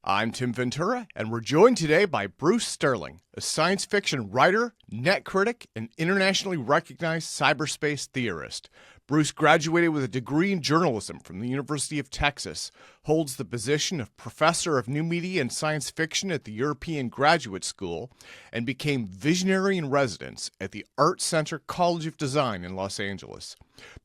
I'm Tim Ventura, and we're joined today by Bruce Sterling, a science fiction writer, net critic, and internationally recognized cyberspace theorist. Bruce graduated with a degree in journalism from the University of Texas, holds the position of Professor of New Media and Science Fiction at the European Graduate School, and became visionary in residence at the Art Center College of Design in Los Angeles.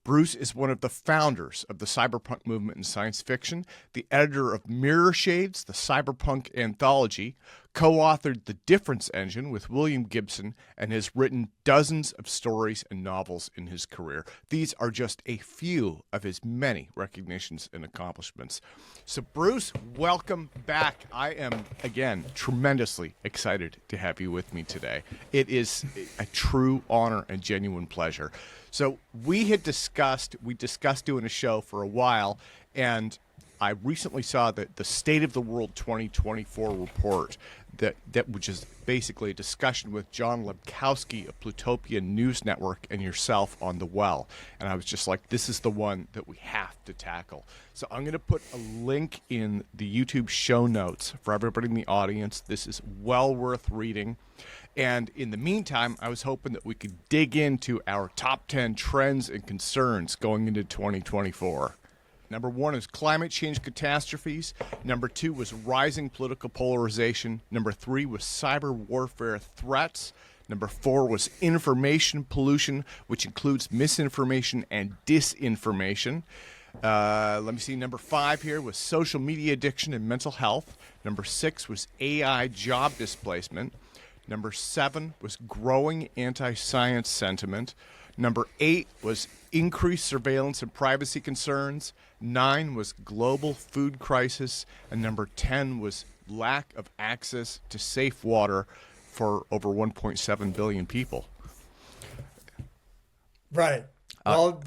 Bruce is one of the founders of the cyberpunk movement in science fiction, the editor of Mirror Shades, the cyberpunk anthology, co-authored The Difference Engine with William Gibson, and has written dozens of stories and novels in his career. These are just a few of his many recognitions and accomplishments. So Bruce, welcome back. I am, again, tremendously excited to have you with me today. It is a true honor and genuine pleasure. So we discussed doing a show for a while, and I recently saw the State of the World 2024 report that which is basically a discussion with John Lebkowski of Plutopia News Network and yourself on The Well. And I was just like, this is the one that we have to tackle. So I'm going to put a link in the YouTube show notes for everybody in the audience. This is well worth reading. And in the meantime, I was hoping that we could dig into our top 10 trends and concerns going into 2024. Number 1 is climate change catastrophes. Number 2 was rising political polarization. Number 3 was cyber warfare threats. Number 4 was information pollution, which includes misinformation and disinformation. Let me see. Number 5 here was social media addiction and mental health. Number 6 was AI job displacement. Number 7 was growing anti-science sentiment. Number 8 was increased surveillance and privacy concerns. 9 was global food crisis. And number 10 was lack of access to safe water for over 1.7 billion people. Right. Well,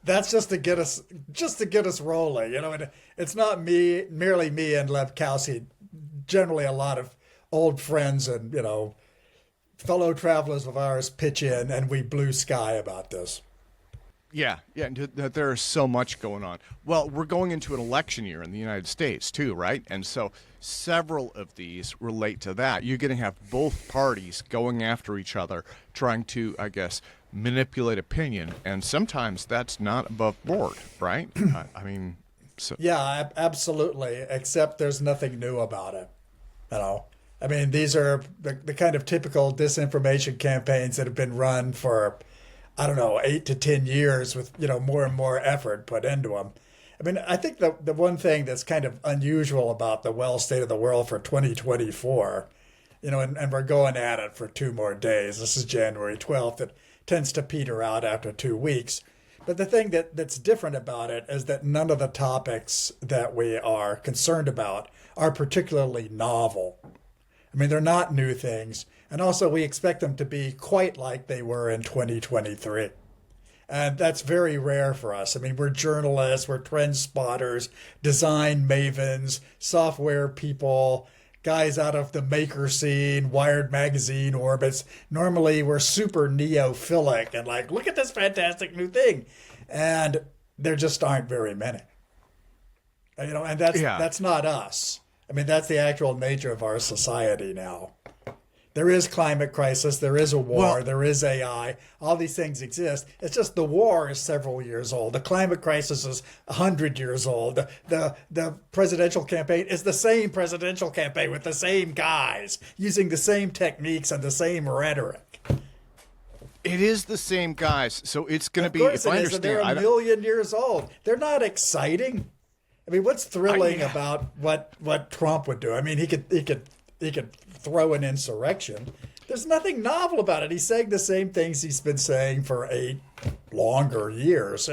that's just to get us rolling. You know, it's not merely me and Lebkowski. Generally, a lot of old friends and fellow travelers of ours pitch in, and we blue sky about this. Yeah, there is so much going on. Well, we're going into an election year in the United States too, right? And so several of these relate to that. You're going to have both parties going after each other, trying to, I guess, manipulate opinion, and sometimes that's not above board, right? I mean, so yeah, absolutely. Except there's nothing new about it, I mean, these are the kind of typical disinformation campaigns that have been run for, 8 to 10 years with, more and more effort put into them. I mean, I think the one thing that's kind of unusual about the Well State of the World for 2024, and we're going at it for 2 more days. This is January 12th. It tends to peter out after 2 weeks. But the thing that's different about it is that none of the topics that we are concerned about are particularly novel. I mean, they're not new things. And also, we expect them to be quite like they were in 2023. And that's very rare for us. I mean, we're journalists, we're trend spotters, design mavens, software people, guys out of the maker scene, Wired magazine orbits. Normally, we're super neophilic and like, look at this fantastic new thing. And there just aren't very many. And that's not us. I mean, that's the actual nature of our society now. There is climate crisis, there is a war, there is AI. All these things exist. It's just the war is several years old. The climate crisis is 100 years old. The presidential campaign is the same presidential campaign with the same guys, using the same techniques and the same rhetoric. it is the same guys. So it's going to be, if I understand, they're a million years old. They're not exciting. I mean, what's thrilling about what Trump would do? I mean, he could throw an insurrection. There's nothing novel about it. He's saying the same things he's been saying for 8 longer years.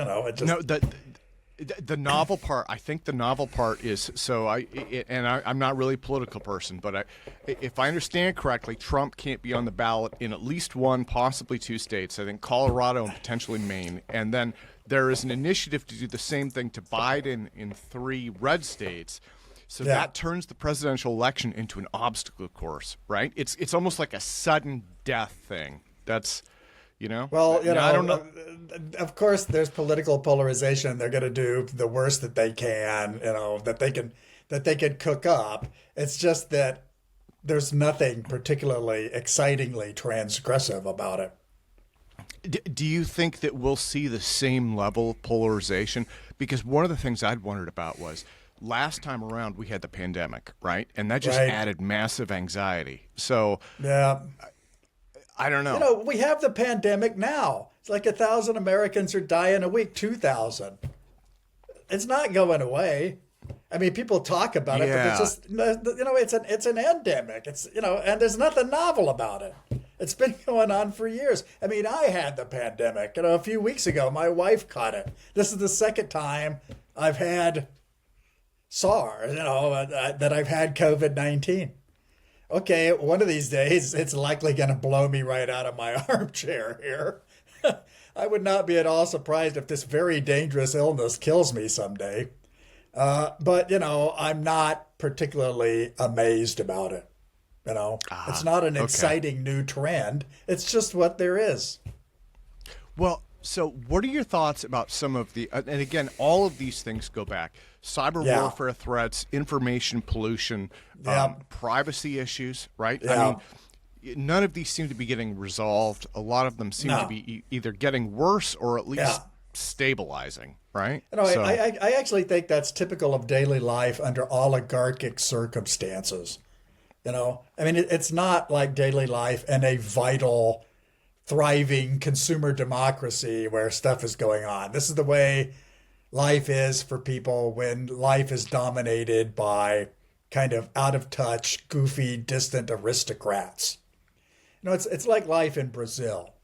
The novel part, I think the novel part is, I'm not really a political person, but if I understand correctly, Trump can't be on the ballot in at least 1, possibly 2 states. I think Colorado and potentially Maine. And then there is an initiative to do the same thing to Biden in 3 red states. So that turns the presidential election into an obstacle course, right? It's almost like a sudden death thing. That's, Well, I don't know. Of course, there's political polarization. They're going to do the worst that they can, that that they could cook up. It's just that there's nothing particularly excitingly transgressive about it. Do you think that we'll see the same level of polarization? Because one of the things I'd wondered about was last time around we had the pandemic, right? And that just Right. added massive anxiety. So Yeah. I don't know. We have the pandemic now. It's like 1,000 Americans are dying a week, 2,000. It's not going away. I mean, people talk about it, but Yeah. it's just, it's an endemic. It's, and there's nothing novel about it. It's been going on for years. I mean, I had the pandemic, a few weeks ago. My wife caught it. This is the second time I've had SARS, that I've had COVID-19. Okay, one of these days, it's likely going to blow me right out of my armchair here. I would not be at all surprised if this very dangerous illness kills me someday. But, I'm not particularly amazed about it. It's not an exciting new trend. It's just what there is. Well, so what are your thoughts about some of the, and again, all of these things go back, cyber Yeah. warfare threats, information pollution, Yeah. privacy issues, right? Yeah. I mean, none of these seem to be getting resolved. A lot of them seem to No. be either getting worse or at least Yeah. stabilizing, right? I actually think that's typical of daily life under oligarchic circumstances. I mean, it's not like daily life in a vital, thriving consumer democracy where stuff is going on. This is the way life is for people when life is dominated by kind of out of touch, goofy, distant aristocrats. It's like life in Brazil,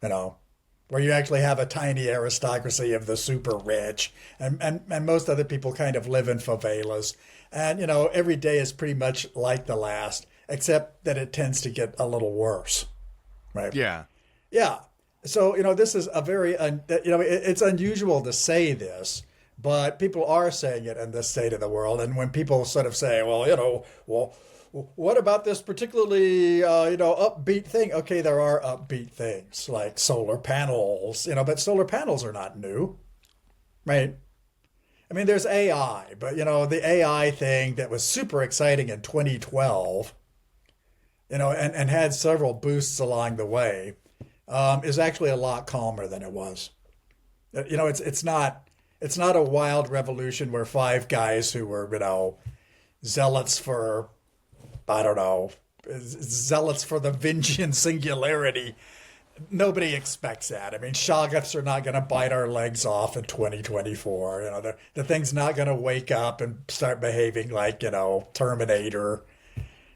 where you actually have a tiny aristocracy of the super rich, and most other people kind of live in favelas. And, every day is pretty much like the last, except that it tends to get a little worse, right? Yeah. Yeah. So, this is a very, it's unusual to say this, but people are saying it in this state of the world. And when people sort of say, well, what about this particularly, upbeat thing? Okay, there are upbeat things like solar panels, but solar panels are not new, right? I mean, there's AI, but, the AI thing that was super exciting in 2012, and had several boosts along the way, is actually a lot calmer than it was. It's not a wild revolution where five guys who were, zealots for, zealots for the Vingian singularity. Nobody expects that. I mean, Shoggoths are not going to bite our legs off in 2024. The thing's not going to wake up and start behaving like, Terminator.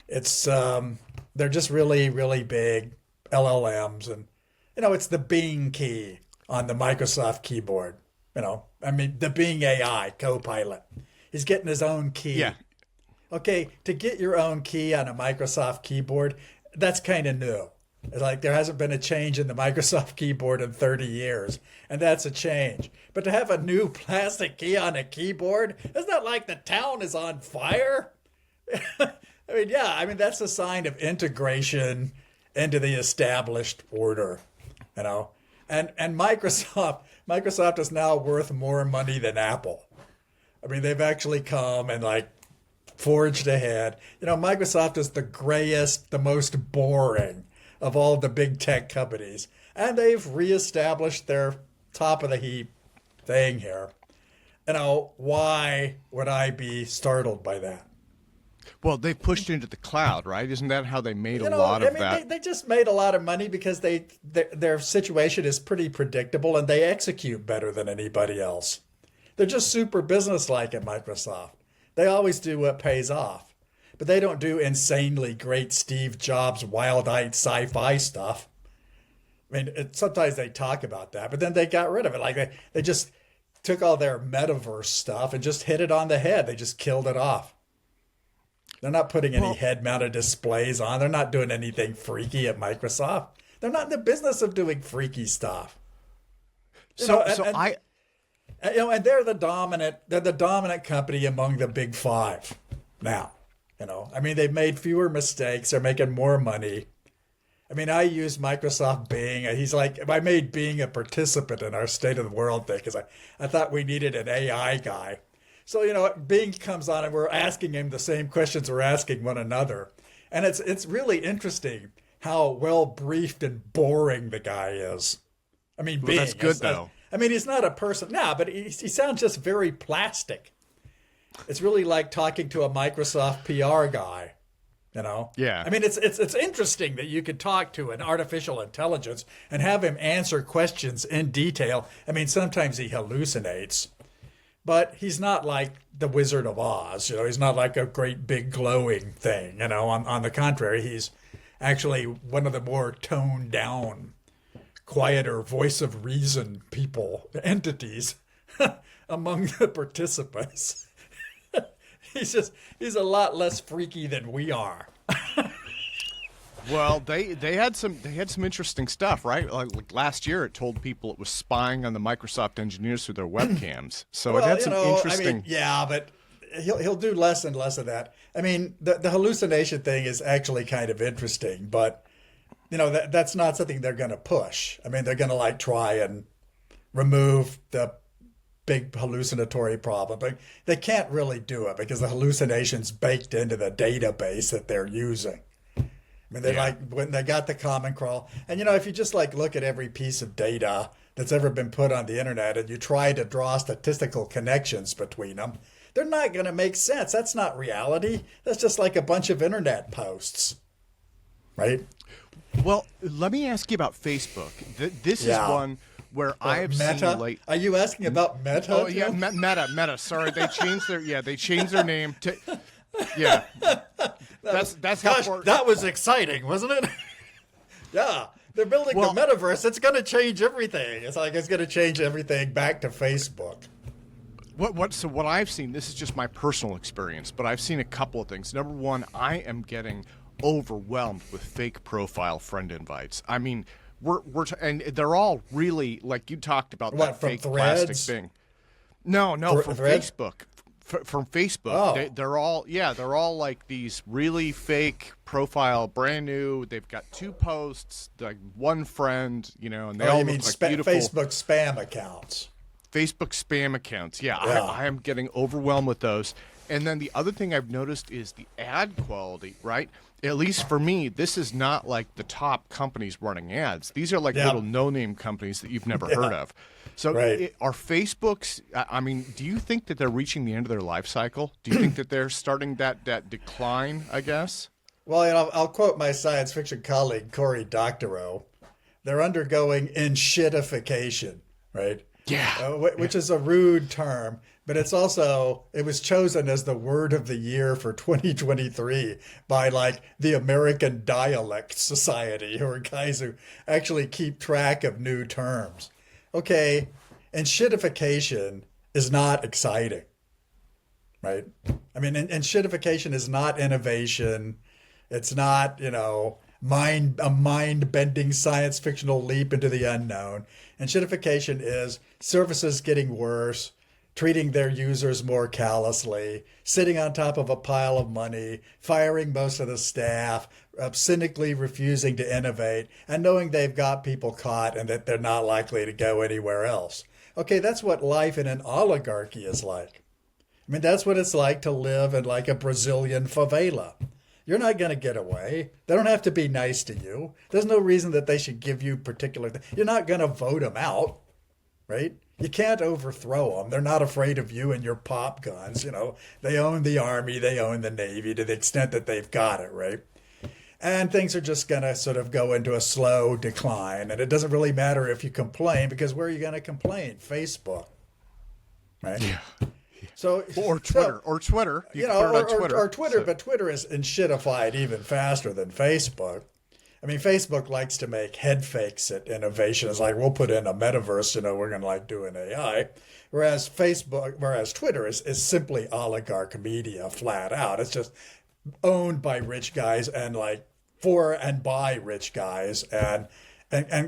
It's, they're just really, really big LLMs. And, it's the Bing key on the Microsoft keyboard. The Bing AI Copilot. He's getting his own key. Yeah. Okay, to get your own key on a Microsoft keyboard, that's kind of new. It's like there hasn't been a change in the Microsoft keyboard in 30 years, and that's a change. But to have a new plastic key on a keyboard, it's not like the town is on fire. I mean, that's a sign of integration into the established order, And Microsoft is now worth more money than Apple. I mean, they've actually come and forged ahead. Microsoft is the grayest, the most boring of all the big tech companies. And they've reestablished their top of the heap thing here. Why would I be startled by that? Well, they pushed into the cloud, right? Isn't that how they made a lot of that? They just made a lot of money because their situation is pretty predictable and they execute better than anybody else. They're just super businesslike at Microsoft. They always do what pays off. But they don't do insanely great Steve Jobs, wild-eyed sci-fi stuff. I mean, sometimes they talk about that, but then they got rid of it. They just took all their metaverse stuff and just hit it on the head. They just killed it off. They're not putting any head-mounted displays on. They're not doing anything freaky at Microsoft. They're not in the business of doing freaky stuff. And they're the dominant company among the big five now. They've made fewer mistakes. They're making more money. I use Microsoft Bing. I made Bing a participant in our State of the World thing because I thought we needed an AI guy. So, you know, Bing comes on and we're asking him the same questions we're asking one another. And it's really interesting how well briefed and boring the guy is. I mean, Well, that's good, though. I mean, he's not a person. No, but he sounds just very plastic. It's really like talking to a Microsoft PR guy, you know? Yeah. I mean, it's interesting that you could talk to an artificial intelligence and have him answer questions in detail. I mean, sometimes he hallucinates, but he's not like the Wizard of Oz. You know, he's not like a great big glowing thing. You know, on the contrary, he's actually one of the more toned down, quieter voice of reason entities among the participants. He's a lot less freaky than we are. Well, they had some interesting stuff, right? Like last year, it told people it was spying on the Microsoft engineers through their webcams. So it had some interesting. I mean, yeah, but he'll do less and less of that. I mean, the hallucination thing is actually kind of interesting, but you know that's not something they're going to push. I mean, they're going to like try and remove the big hallucinatory problem, but they can't really do it because the hallucination's baked into the database that they're using. I mean, they like when they got the Common Crawl, and you know, if you just like look at every piece of data that's ever been put on the internet and you try to draw statistical connections between them, they're not going to make sense. That's not reality. That's just like a bunch of internet posts, right? Well, let me ask you about Facebook. This is one where I have Meta? seen like. Are you asking about Meta? Oh yeah, Meta. Sorry, they changed their name to. Yeah, that's how Gosh, far. that was exciting, wasn't it? Yeah, they're building the metaverse. It's going to change everything. It's like it's going to change everything back to Facebook. So what I've seen, this is just my personal experience, but I've seen a couple of things. Number one, I am getting overwhelmed with fake profile friend invites. I mean, and they're all really like you talked about that from fake Threads? plastic thing. No, from Threads? Facebook. From Facebook, Oh. they're all like these really fake profile, brand new. They've got 2 posts, like one friend, you know, and they all you look mean like beautiful Facebook spam accounts? Facebook spam accounts. Yeah. I am getting overwhelmed with those. And then the other thing I've noticed is the ad quality, right? At least for me, this is not like the top companies running ads. These are like little no-name companies that you've never heard of. So are Facebook's, I mean, do you think that they're reaching the end of their life cycle? Do you think that they're starting that decline, I guess? Well, you know, I'll quote my science fiction colleague, Cory Doctorow. They're undergoing enshittification, right? Yeah. Which is a rude term, but it was chosen as the word of the year for 2023 by like the American Dialect Society, who are guys who actually keep track of new terms. Okay, enshittification is not exciting, right? I mean, enshittification is not innovation. It's not, you know, a mind-bending science fictional leap into the unknown. Enshittification is services getting worse, treating their users more callously, sitting on top of a pile of money, firing most of the staff, cynically refusing to innovate, and knowing they've got people caught and that they're not likely to go anywhere else. Okay, that's what life in an oligarchy is like. I mean, that's what it's like to live in like a Brazilian favela. You're not going to get away. They don't have to be nice to you. There's no reason that they should give you particular things. You're not going to vote them out, right? You can't overthrow them. They're not afraid of you and your pop guns. You know, they own the Army, they own the Navy to the extent that they've got it, right? And things are just going to sort of go into a slow decline. And it doesn't really matter if you complain, because where are you going to complain? Facebook, right? Yeah. So, or Twitter. You know, can put it on Twitter. Or Twitter, but Twitter is enshittified even faster than Facebook. I mean, Facebook likes to make head fakes at innovation. It's like, we'll put in a metaverse, you know, we're going to like do an AI. Whereas Twitter is simply oligarch media flat out. It's just owned by rich guys and like for and by rich guys and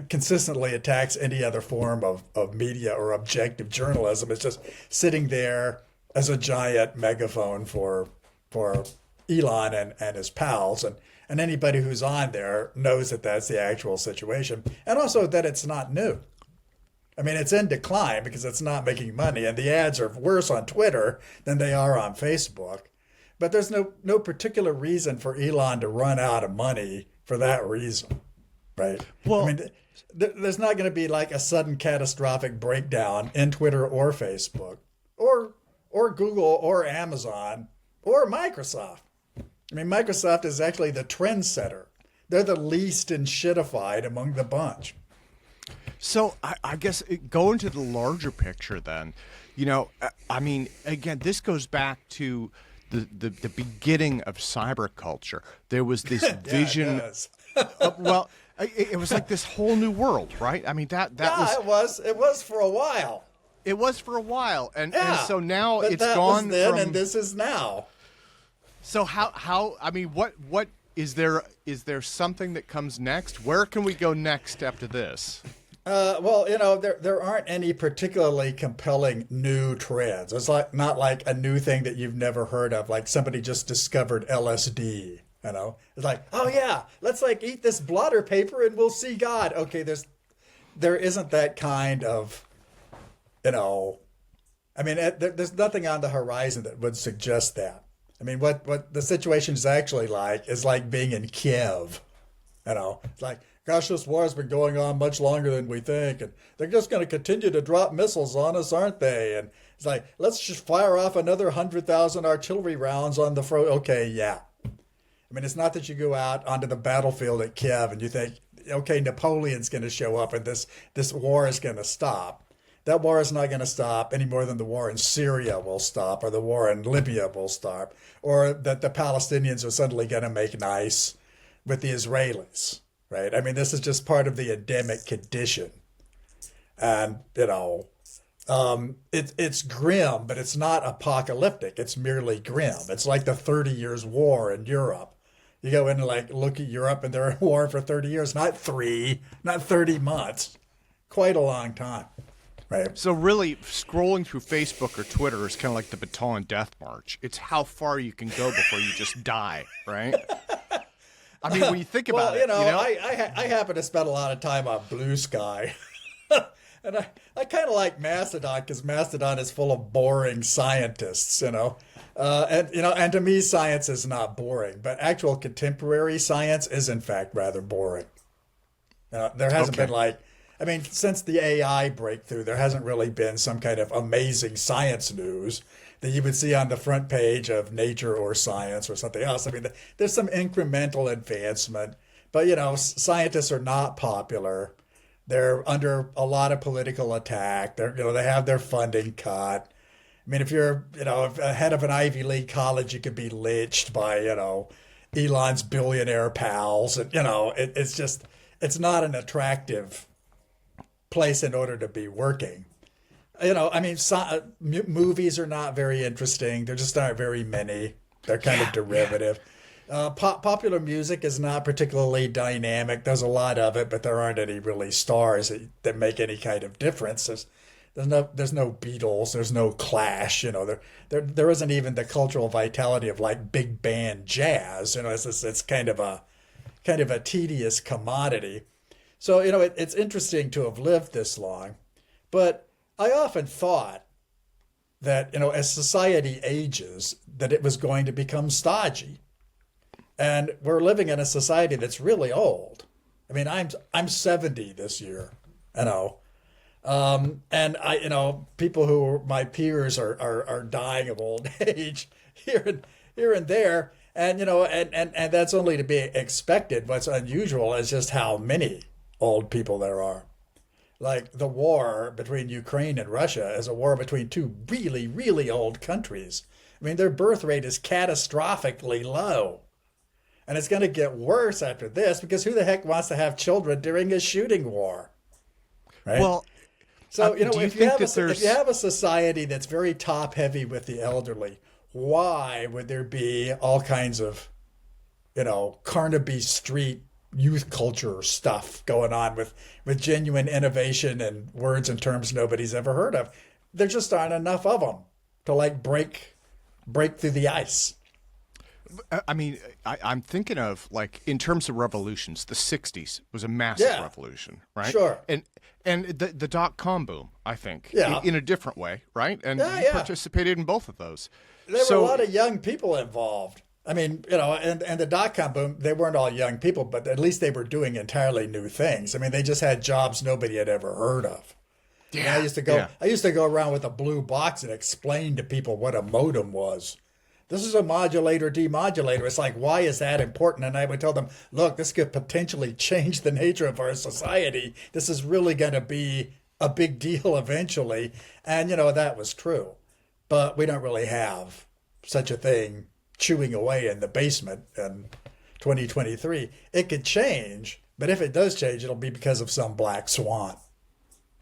consistently attacks any other form of media or objective journalism. It's just sitting there as a giant megaphone for Elon and his pals. And anybody who's on there knows that that's the actual situation. And also that it's not new. I mean, it's in decline because it's not making money, and the ads are worse on Twitter than they are on Facebook. But there's no particular reason for Elon to run out of money for that reason, right? Well, I mean, there's not going to be like a sudden catastrophic breakdown in Twitter or Facebook or Google or Amazon or Microsoft. I mean, Microsoft is actually the trendsetter. They're the least in shitified among the bunch. So I guess going to the larger picture then, I mean, again, this goes back to the beginning of cyber culture. There was this vision. Well, it was like this whole new world, right? I mean, that was. It was for a while. It was for a while, and so now but it's that gone was then, from. and this is now. So how? I mean, what is there? Is there something that comes next? Where can we go next after this? Well, there aren't any particularly compelling new trends. It's not like a new thing that you've never heard of, like somebody just discovered LSD. It's like, oh yeah, let's like eat this blotter paper and we'll see God. Okay, there isn't that kind of, I mean, there's nothing on the horizon that would suggest that. I mean, what the situation is actually like is like being in Kiev. It's like, gosh, this war has been going on much longer than we think, and they're just going to continue to drop missiles on us, aren't they? And it's like, let's just fire off another 100,000 artillery rounds on the front. Okay, yeah. I mean, it's not that you go out onto the battlefield at Kiev and you think, okay, Napoleon's going to show up and this war is going to stop. That war is not going to stop any more than the war in Syria will stop, or the war in Libya will stop, or that the Palestinians are suddenly going to make nice with the Israelis, right? I mean, this is just part of the endemic condition. And, it's grim, but it's not apocalyptic. It's merely grim. It's like the 30 Years' War in Europe. You go in and like look at Europe and they're in war for 30 years, not 30 months, quite a long time. Right. So really, scrolling through Facebook or Twitter is kind of like the Bataan Death March. It's how far you can go before you just die, right? I mean, when you think about it, I happen to spend a lot of time on Blue Sky. And I kind of like Mastodon because Mastodon is full of boring scientists, and to me, science is not boring, but actual contemporary science is in fact rather boring. There hasn't been since the AI breakthrough, there hasn't really been some kind of amazing science news that you would see on the front page of Nature or Science or something else. I mean, there's some incremental advancement, but scientists are not popular. They're under a lot of political attack. They have their funding cut. I mean, if you're, head of an Ivy League college, you could be lynched by, Elon's billionaire pals. And, it's not an attractive place in order to be working. Movies are not very interesting. There just aren't very many. They're kind of derivative. Popular music is not particularly dynamic. There's a lot of it, but there aren't any really stars that make any kind of difference. There's no Beatles. There's no Clash. There isn't even the cultural vitality of like big band jazz. It's kind of a tedious commodity. So it's interesting to have lived this long, but I often thought that as society ages, that it was going to become stodgy. And we're living in a society that's really old. I mean, I'm 70 this year, and people who are my peers are dying of old age here and there, and and that's only to be expected. What's unusual is just how many old people there are. Like the war between Ukraine and Russia is a war between two really, really old countries. I mean, their birth rate is catastrophically low. And it's going to get worse after this because who the heck wants to have children during a shooting war? Right? Well, so, if you have a society that's very top heavy with the elderly, why would there be all kinds of, Carnaby Street youth culture stuff going on with genuine innovation and words and terms nobody's ever heard of? There just aren't enough of them to like break through the ice. I mean, I'm thinking of like in terms of revolutions, the '60s was a massive Yeah, revolution, right? sure. And the dot-com boom, I think, Yeah. in a different way, right? And Yeah, you yeah. participated in both of those. There were a lot of young people involved. I mean, and the dot-com boom, they weren't all young people, but at least they were doing entirely new things. I mean, they just had jobs nobody had ever heard of. yeah, I used to go around with a blue box and explain to people what a modem was. This is a modulator demodulator. It's like, why is that important? And I would tell them, look, this could potentially change the nature of our society. This is really going to be a big deal eventually. And, that was true. But we don't really have such a thing chewing away in the basement in 2023. It could change, but if it does change, it'll be because of some black swan.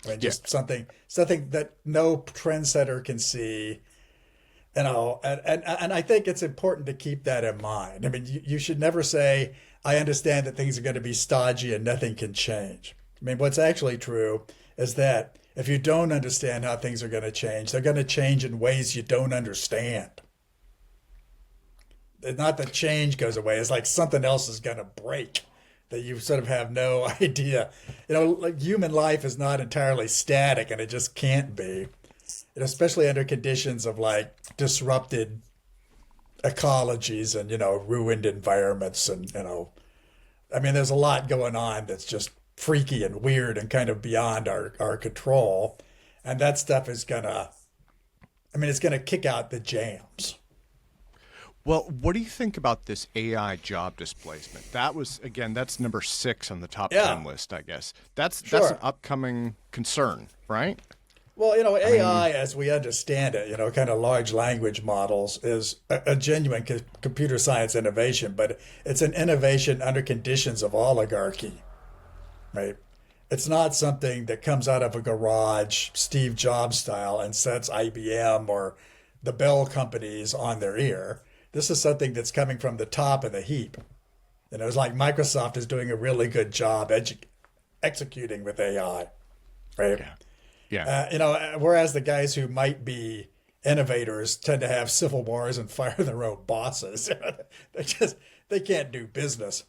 I mean, just something that no trendsetter can see. And I think it's important to keep that in mind. I mean, you should never say, I understand that things are going to be stodgy and nothing can change. I mean, what's actually true is that if you don't understand how things are going to change, they're going to change in ways you don't understand. It's not that change goes away. It's like something else is going to break that you sort of have no idea. Like human life is not entirely static, and it just can't be. And especially under conditions of like disrupted ecologies and ruined environments, and I mean, there's a lot going on that's just freaky and weird and kind of beyond our control, and that stuff is it's gonna kick out the jams. Well, what do you think about this AI job displacement? That's number 6 on the top 10 list, I guess. That's an upcoming concern, right? Well, AI, as we understand it, kind of large language models, is a genuine computer science innovation, but it's an innovation under conditions of oligarchy, right? It's not something that comes out of a garage, Steve Jobs style, and sets IBM or the Bell companies on their ear. This is something that's coming from the top of the heap. It's like Microsoft is doing a really good job executing with AI, right? Yeah. Yeah. Whereas the guys who might be innovators tend to have civil wars and fire their own bosses. They can't do business.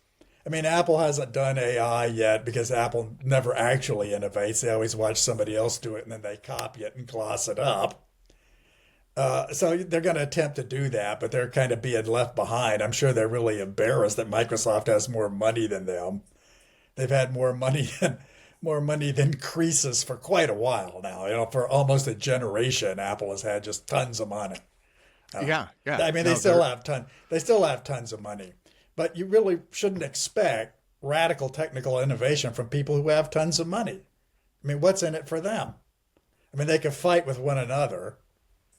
I mean, Apple hasn't done AI yet because Apple never actually innovates. They always watch somebody else do it and then they copy it and gloss it up. So they're going to attempt to do that, but they're kind of being left behind. I'm sure they're really embarrassed that Microsoft has more money than them. They've had more money than Croesus for quite a while now. For almost a generation, Apple has had just tons of money. Yeah. I mean, they still have tons of money, but you really shouldn't expect radical technical innovation from people who have tons of money. I mean, what's in it for them? I mean, they could fight with one another.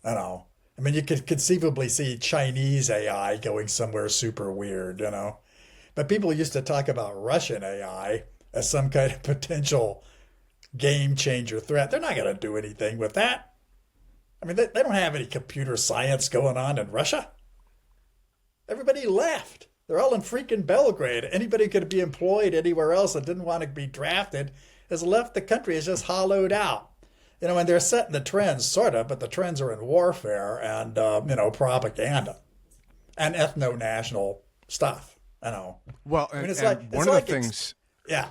I mean, you could conceivably see Chinese AI going somewhere super weird, But people used to talk about Russian AI as some kind of potential game changer threat. They're not going to do anything with that. I mean, they don't have any computer science going on in Russia. Everybody left. They're all in freaking Belgrade. Anybody could be employed anywhere else that didn't want to be drafted has left the country, is just hollowed out. And they're setting the trends, sort of, but the trends are in warfare and, propaganda and ethno-national stuff. Well, I mean, one of the things... Yeah.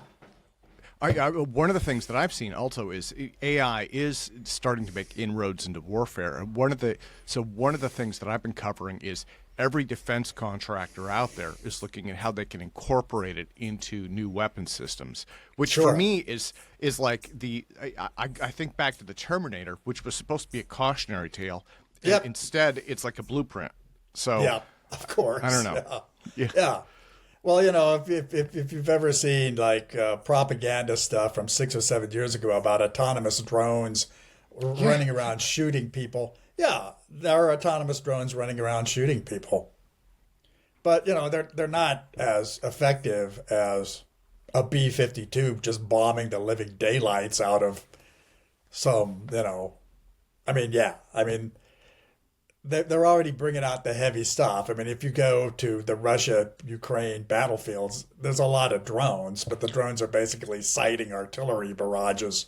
One of the things that I've seen also is AI is starting to make inroads into warfare. One of the things that I've been covering is every defense contractor out there is looking at how they can incorporate it into new weapon systems, which for me is like I think back to the Terminator, which was supposed to be a cautionary tale. Yep. Instead, it's like a blueprint. So yeah, of course. I don't know. Yeah. Well, if you've ever seen like propaganda stuff from 6 or 7 years ago about autonomous drones running around shooting people, yeah, there are autonomous drones running around shooting people. But they're not as effective as a B-52 just bombing the living daylights out of some. They're already bringing out the heavy stuff. I mean, if you go to the Russia-Ukraine battlefields, there's a lot of drones, but the drones are basically sighting artillery barrages.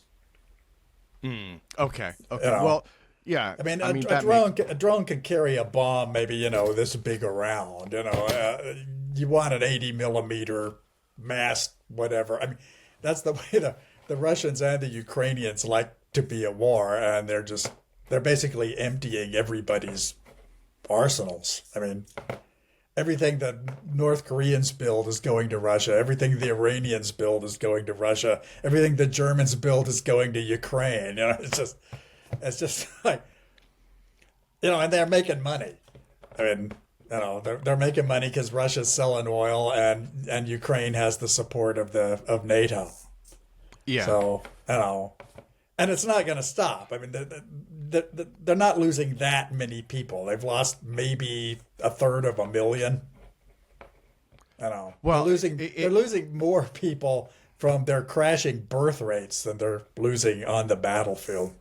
Okay. Well, Yeah, I mean, I mean a that drone a drone can carry a bomb, maybe this big around. You want an 80 millimeter mass, whatever. I mean, that's the way the Russians and the Ukrainians like to be at war, and they're basically emptying everybody's arsenals. I mean, everything that North Koreans build is going to Russia. Everything the Iranians build is going to Russia. Everything the Germans build is going to Ukraine. It's just like, and they're making money. I mean, they're making money because Russia's selling oil, and Ukraine has the support of NATO. Yeah. So and it's not going to stop. I mean, they're not losing that many people. They've lost maybe a third of a million. Well, they're losing more people from their crashing birth rates than they're losing on the battlefield.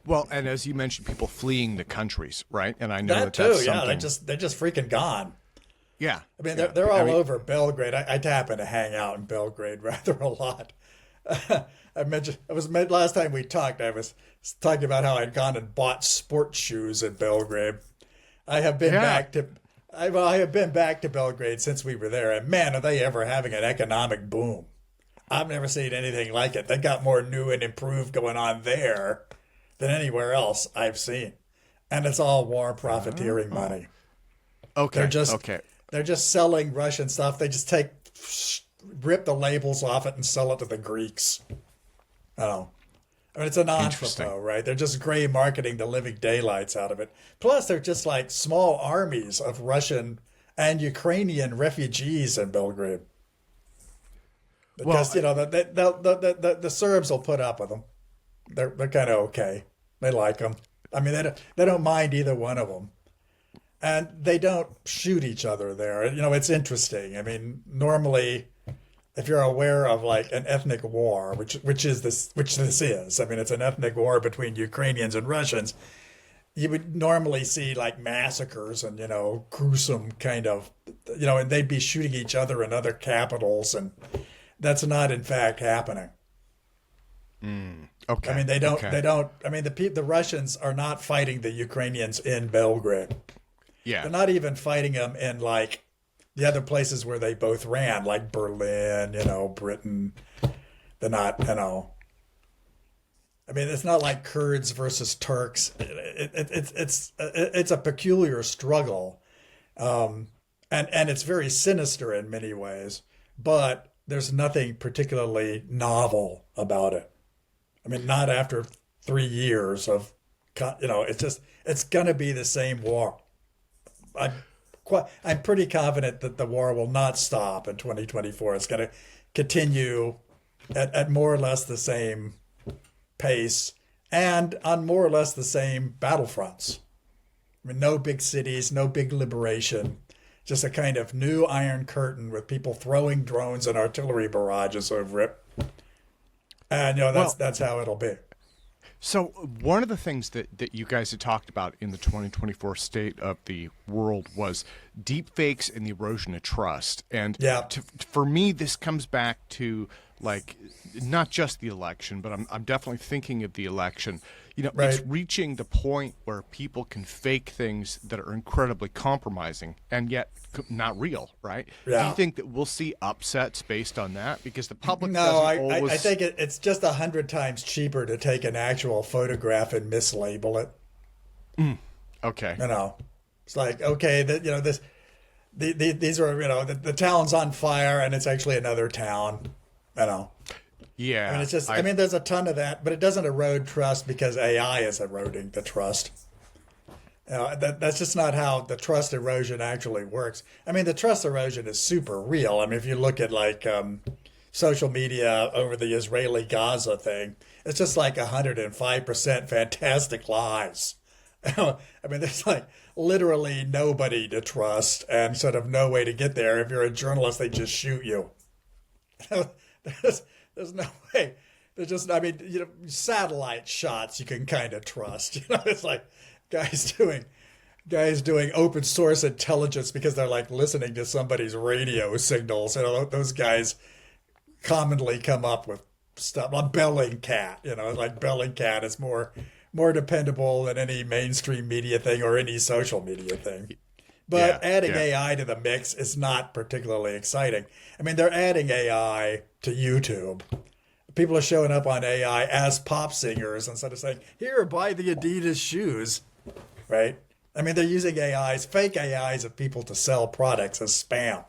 Well, and as you mentioned, people fleeing the countries, right? And I know That that too, that's yeah. something. They're just freaking gone. Yeah. I mean, yeah. they're all over Belgrade. I happen to hang out in Belgrade rather a lot. Last time we talked, I was talking about how I'd gone and bought sports shoes in Belgrade. I have been back to Belgrade since we were there, and man, are they ever having an economic boom. I've never seen anything like it. They got more new and improved going on there than anywhere else I've seen. And it's all war profiteering money. Okay. They're just selling Russian stuff. They just rip the labels off it and sell it to the Greeks. I mean, it's a non-pro, right? They're just gray marketing the living daylights out of it. Plus, they're just like small armies of Russian and Ukrainian refugees in Belgrade. Because, the Serbs will put up with them. They're kind of okay. They like them. I mean, they don't mind either one of them. And they don't shoot each other there. It's interesting. I mean, normally, if you're aware of like an ethnic war, which this is, I mean, it's an ethnic war between Ukrainians and Russians, you would normally see like massacres and, gruesome kind of, and they'd be shooting each other in other capitals, and that's not in fact happening. Okay. I mean, I mean, the Russians are not fighting the Ukrainians in Belgrade. Yeah. They're not even fighting them in like the other places where they both ran, like Berlin, Britain. They're not, I mean, it's not like Kurds versus Turks. It's a peculiar struggle, and it's very sinister in many ways. But there's nothing particularly novel about it. I mean, not after 3 years of, it's going to be the same war. I'm pretty confident that the war will not stop in 2024. It's going to continue at more or less the same pace and on more or less the same battlefronts. I mean, no big cities, no big liberation, just a kind of new Iron Curtain with people throwing drones and artillery barrages over it. And, that's how it'll be. So one of the things that you guys had talked about in the 2024 State of the World was deep fakes and the erosion of trust. And for me, this comes back to like not just the election, but I'm definitely thinking of the election. It's reaching the point where people can fake things that are incredibly compromising and yet not real, right? Yeah. Do you think that we'll see upsets based on that? Because the public I think it's just 100 times cheaper to take an actual photograph and mislabel it. Okay. It's like, okay, these are, the town's on fire and it's actually another town, Yeah. I mean, it's just, there's a ton of that, but it doesn't erode trust because AI is eroding the trust. That's just not how the trust erosion actually works. I mean, the trust erosion is super real. I mean, if you look at like social media over the Israeli-Gaza thing, it's just like 105% fantastic lies. I mean, there's like literally nobody to trust and sort of no way to get there. If you're a journalist, they just shoot you. There's no way. There's just, satellite shots you can kind of trust. It's like guys doing open source intelligence because they're like listening to somebody's radio signals. Those guys commonly come up with stuff. Like Bellingcat, like Bellingcat is more more dependable than any mainstream media thing or any social media thing. But adding AI to the mix is not particularly exciting. I mean, they're adding AI to YouTube. People are showing up on AI as pop singers instead of saying, here, buy the Adidas shoes, right? I mean, they're using AIs, fake AIs of people to sell products as spam.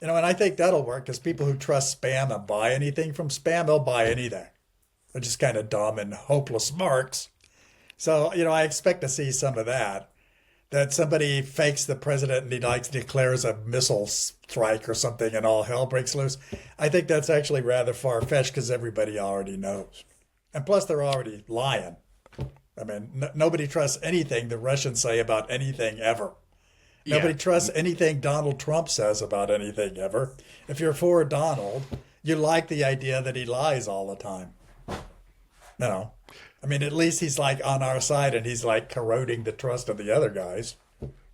And I think that'll work because people who trust spam and buy anything from spam, they'll buy anything. They're just kind of dumb and hopeless marks. So, I expect to see some of that. That somebody fakes the president and he declares a missile strike or something and all hell breaks loose. I think that's actually rather far-fetched because everybody already knows. And plus they're already lying. I mean, nobody trusts anything the Russians say about anything ever. Nobody trusts anything Donald Trump says about anything ever. If you're for Donald, you like the idea that he lies all the time. I mean, at least he's like on our side and he's like corroding the trust of the other guys.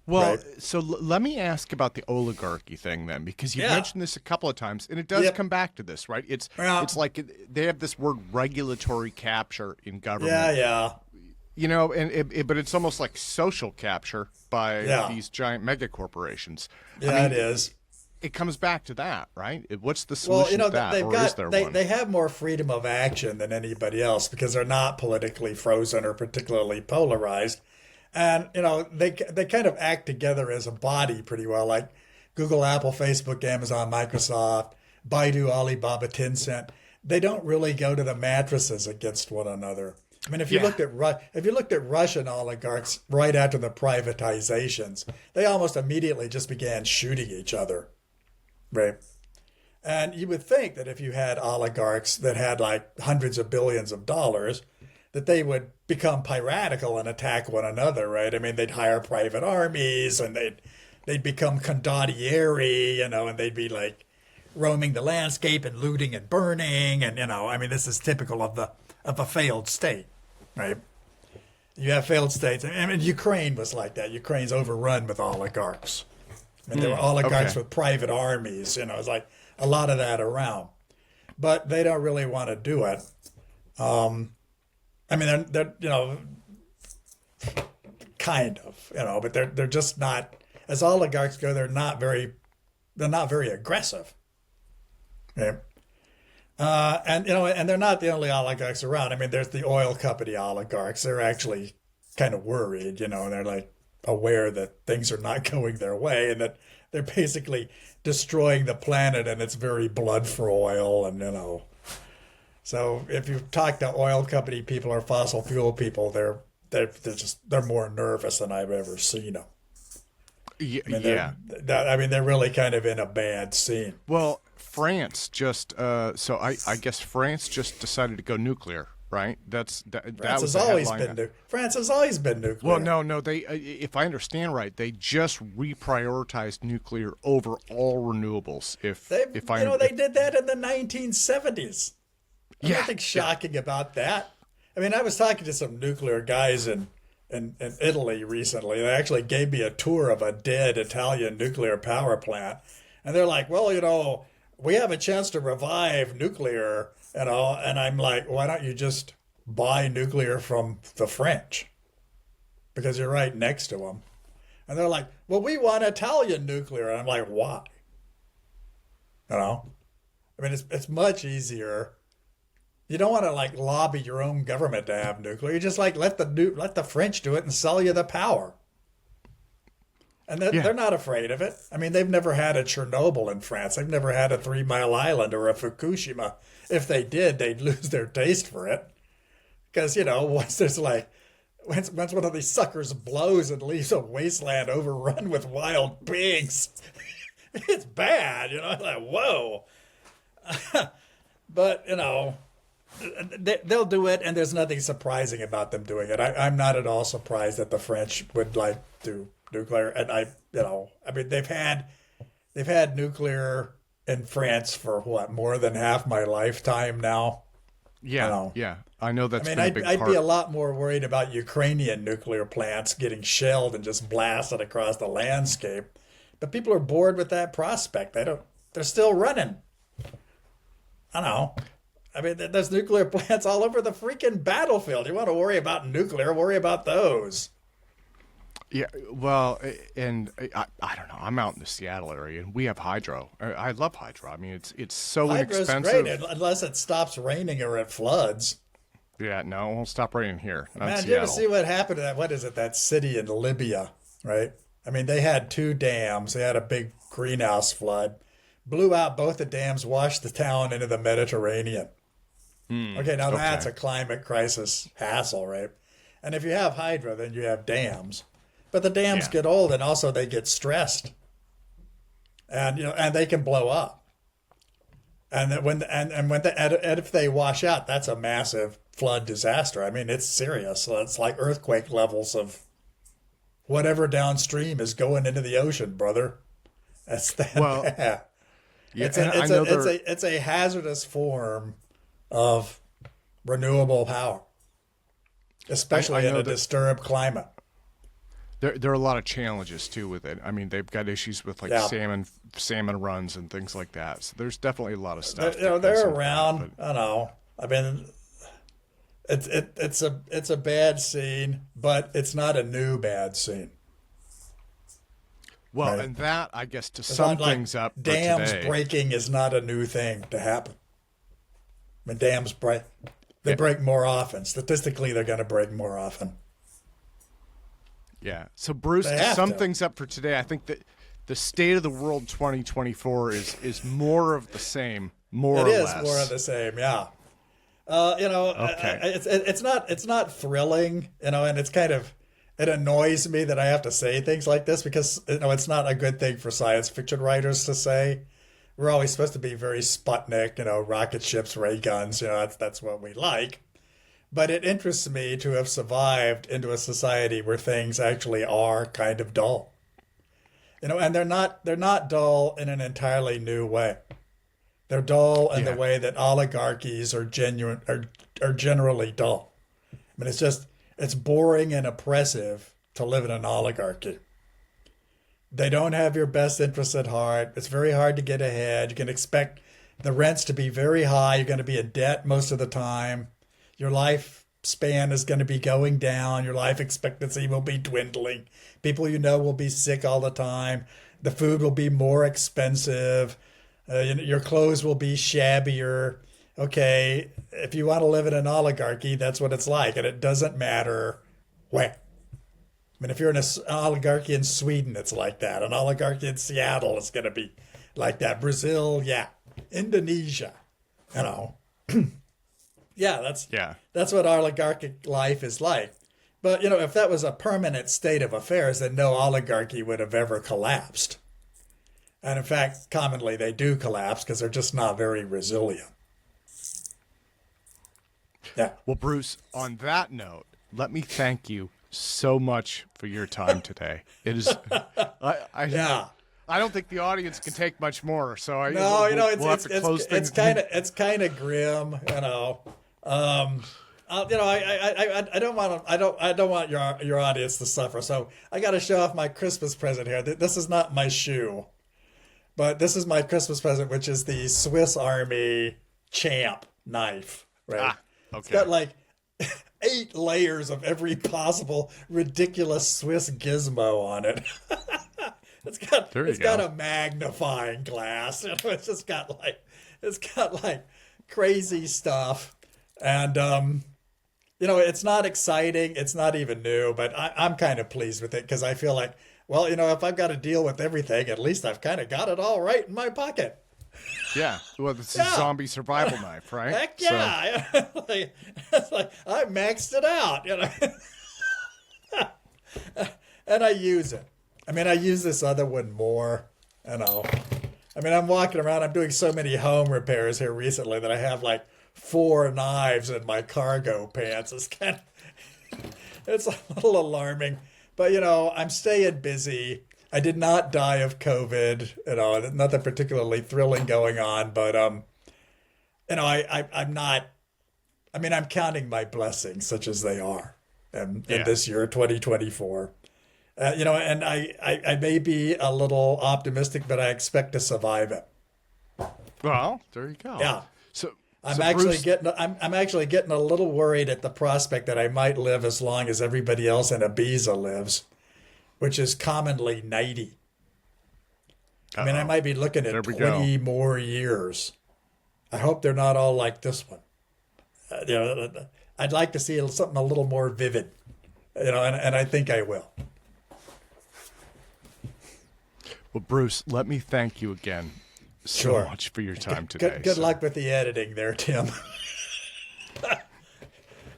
Well, right? so let me ask about the oligarchy thing then, because you mentioned this a couple of times, and it does come back to this, right? It's like they have this word regulatory capture in government. Yeah. But it's almost like social capture by these giant mega corporations. Yeah, it is. It comes back to that, right? What's the solution to that, is there one? They have more freedom of action than anybody else because they're not politically frozen or particularly polarized. And, they kind of act together as a body pretty well, like Google, Apple, Facebook, Amazon, Microsoft, Baidu, Alibaba, Tencent. They don't really go to the mattresses against one another. I mean, if you looked at Russian oligarchs right after the privatizations, they almost immediately just began shooting each other. Right. And you would think that if you had oligarchs that had like hundreds of billions of dollars, that they would become piratical and attack one another, right? I mean, they'd hire private armies and they'd become condottieri, and they'd be like roaming the landscape and looting and burning. And, I mean, this is typical of a failed state, right? You have failed states. I mean, Ukraine was like that. Ukraine's overrun with oligarchs. I mean, there were oligarchs with private armies. It's like a lot of that around. But they don't really want to do it. I mean, they're kind of, but they're just not, as oligarchs go, they're not very aggressive. Okay? And they're not the only oligarchs around. I mean, there's the oil company oligarchs. They're actually kind of worried, and they're like aware that things are not going their way and that they're basically destroying the planet and it's very blood for oil. And, so if you talk to oil company people or fossil fuel people, they're more nervous than I've ever seen them. I mean, they're really kind of in a bad scene. Well, France just I guess France just decided to go nuclear, right? France has always been nuclear. Well, no, they if I understand right, they just reprioritized nuclear over all renewables. They did that in the 1970s. Nothing shocking about that. I mean, I was talking to some nuclear guys in Italy recently. They actually gave me a tour of a dead Italian nuclear power plant. And they're like, well, we have a chance to revive nuclear, and I'm like, why don't you just buy nuclear from the French? Because you're right next to them. And they're like, well, we want Italian nuclear. And I'm like, why? I mean, it's much easier. You don't want to like lobby your own government to have nuclear. You just like let the French do it and sell you the power. And they're not afraid of it. I mean, they've never had a Chernobyl in France. They've never had a 3 Mile Island or a Fukushima. If they did, they'd lose their taste for it. Because, once one of these suckers blows and leaves a wasteland overrun with wild pigs, it's bad. Like, whoa. But, they'll do it, and there's nothing surprising about them doing it. I'm not at all surprised that the French would like to nuclear, and I mean, they've had nuclear in France for more than half my lifetime now. Yeah. I know that's. I mean, I'd be a lot more worried about Ukrainian nuclear plants getting shelled and just blasted across the landscape. But people are bored with that prospect. They're still running. I don't know. I mean, there's nuclear plants all over the freaking battlefield. You want to worry about nuclear, worry about those. Yeah, well, and I don't know. I'm out in the Seattle area, and we have hydro. I love hydro. I mean, it's so Hydro's inexpensive. great unless it stops raining or it floods. Yeah, no, it won't stop raining here. Not Man, in did you ever Seattle. see what happened to that? What is it? That city in Libya, right? I mean, they had two dams. They had a big greenhouse flood, blew out both the dams, washed the town into the Mediterranean. Okay, now that's a climate crisis hassle, right? And if you have hydro, then you have dams. But the dams Yeah. get old, and also they get stressed, and and they can blow up. And that and if they wash out, that's a massive flood disaster. I mean, it's serious. So it's like earthquake levels of whatever downstream is going into the ocean, brother. That's that Well, bad. Yeah, It's and I know they're- it's a hazardous form of renewable power, especially I in know a that- disturbed climate. there are a lot of challenges too with it. I mean, they've got issues with like Yeah. salmon runs and things like that. So there's definitely a lot of stuff. You know, that goes they're into that, around. but- I know. I mean, it's a bad scene, but it's not a new bad scene. Well, Right. and that I guess to It's sum not like things up for dams today. breaking is not a new thing to happen. When dams break, they Yeah. break more often. Statistically, they're going to break more often. Yeah. So Bruce, They to have sum to. things up for today, I think that the state of the world 2024 is more of the same, more It or is less. more of the same, yeah. Okay. It's not thrilling, and it's kind of it annoys me that I have to say things like this because it's not a good thing for science fiction writers to say. We're always supposed to be very Sputnik, rocket ships, ray guns, that's what we like. But it interests me to have survived into a society where things actually are kind of dull. And they're not dull in an entirely new way. They're dull in Yeah. the way that oligarchies are generally dull. I mean, it's boring and oppressive to live in an oligarchy. They don't have your best interests at heart. It's very hard to get ahead. You can expect the rents to be very high. You're going to be in debt most of the time. Your lifespan is going to be going down. Your life expectancy will be dwindling. People will be sick all the time. The food will be more expensive. Your clothes will be shabbier. Okay, if you want to live in an oligarchy, that's what it's like, and it doesn't matter where. I mean, if you're in an oligarchy in Sweden, it's like that. An oligarchy in Seattle is going to be like that. Brazil, yeah. Indonesia, yeah, that's what oligarchic life is like. But if that was a permanent state of affairs, then no oligarchy would have ever collapsed. And in fact, commonly they do collapse because they're just not very resilient. Yeah. Well, Bruce, on that note, let me thank you so much for your time today. It is, Yeah. I don't think the audience can take much more. So No, we'll have to close things. it's kind of grim, I don't want your audience to suffer. So I got to show off my Christmas present here. This is not my shoe, but this is my Christmas present, which is the Swiss Army Champ knife. Right? Okay. It's got like 8 layers of every possible ridiculous Swiss gizmo on it. It's got a magnifying glass. It's got like crazy stuff. And it's not exciting, it's not even new, but I'm kind of pleased with it because I feel like, well, if I've got to deal with everything, at least I've kind of got it all right in my pocket. Yeah. Well, this is a zombie survival knife, right? Heck yeah. It's like I maxed it out, and I use it. I mean, I use this other one more, I mean, I'm walking around, I'm doing so many home repairs here recently that I have like 4 knives in my cargo pants. It's a little alarming, but I'm staying busy. I did not die of COVID, nothing particularly thrilling going on, but I'm not. I mean, I'm counting my blessings, such as they are, in this year, 2024. And I may be a little optimistic, but I expect to survive it. Well, there you go. Yeah. So I'm So, actually Bruce- getting I'm actually getting a little worried at the prospect that I might live as long as everybody else in Ibiza lives, which is commonly 90. I mean, I might be looking There at we go. 20 more years. I hope they're not all like this one. I'd like to see something a little more vivid, and I think I will. Well, Bruce, let me thank you again so Sure. much for your time today. Good So- luck with the editing there, Tim.